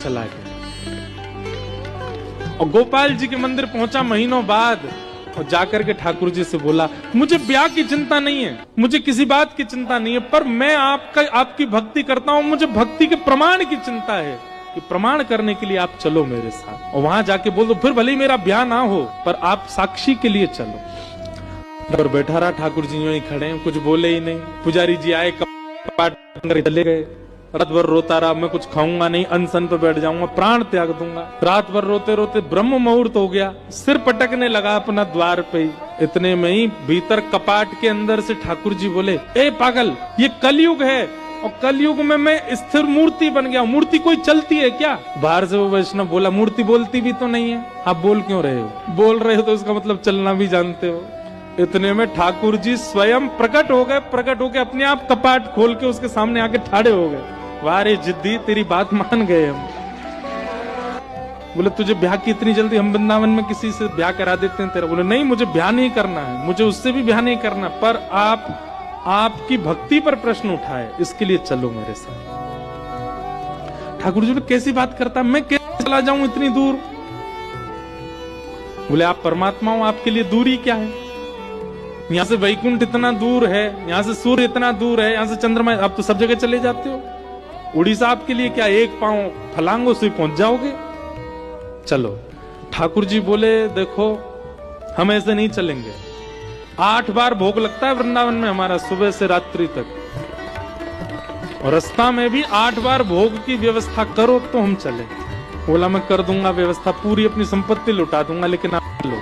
चला गया। और गोपाल जी के मंदिर पहुंचा महीनों बाद और जाकर के ठाकुर जी से बोला, मुझे ब्याह की चिंता नहीं है, मुझे किसी बात की चिंता नहीं है, पर मैं आपकी भक्ति करता हूं, मुझे भक्ति के प्रमाण की चिंता है कि प्रमाण करने के लिए आप चलो मेरे साथ। और वहां जाके बोल दो, फिर भले ही मेरा ब्याह ना हो पर आप साक्षी के लिए चलो। और बैठा रहा ठाकुर जी यूं ही खड़े, कुछ बोले ही नहीं। पुजारी जी आए, कपाट चले गए। रात भर रोता रहा, मैं कुछ खाऊंगा नहीं, अनशन पे बैठ जाऊंगा, प्राण त्याग दूंगा। रात भर रोते रोते ब्रह्म मुहूर्त हो गया, सिर पटकने लगा अपना द्वार पे ही। इतने में ही भीतर कपाट के अंदर से ठाकुर जी बोले, ए पागल, ये कलयुग है और कलयुग में मैं स्थिर मूर्ति बन गया। मूर्ति कोई चलती है क्या? बाहर से वो वैष्णव बोला, मूर्ति बोलती भी तो नहीं है, आप बोल क्यों रहे हो? बोल रहे हो तो उसका मतलब चलना भी जानते हो। इतने में ठाकुर जी स्वयं प्रकट हो गए, प्रकट होके अपने आप कपाट खोल के उसके सामने आके ठाड़े हो गए। वाह रे जिद्दी, तेरी बात मान गए हम। बोले, तुझे ब्याह की इतनी जल्दी? हम वृंदावन में किसी से ब्याह करा देते हैं तेरा। बोले, नहीं, मुझे ब्याह नहीं करना है, मुझे उससे भी ब्याह नहीं करना, पर आपकी भक्ति पर प्रश्न उठाए, इसके लिए चलो मेरे साथ। ठाकुर जी बोले, कैसी बात करता, मैं कैसे चला जाऊं इतनी दूर? बोले, आप परमात्मा हो, आपके लिए दूरी क्या है? यहाँ से वैकुंठ इतना दूर है, यहाँ से सूर्य इतना दूर है, यहाँ से चंद्रमा, आप तो सब जगह चले जाते हो। उड़ीसा आपके लिए क्या, एक पांव फलांगों से पहुंच जाओगे, चलो। ठाकुर जी बोले, देखो हम ऐसे नहीं चलेंगे। 8 बार भोग लगता है वृंदावन में हमारा, सुबह से रात्रि तक, और रास्ता में भी 8 बार भोग की व्यवस्था करो तो हम चले। बोला, मैं कर दूंगा व्यवस्था पूरी, अपनी संपत्ति लुटा दूंगा, लेकिन आप लो।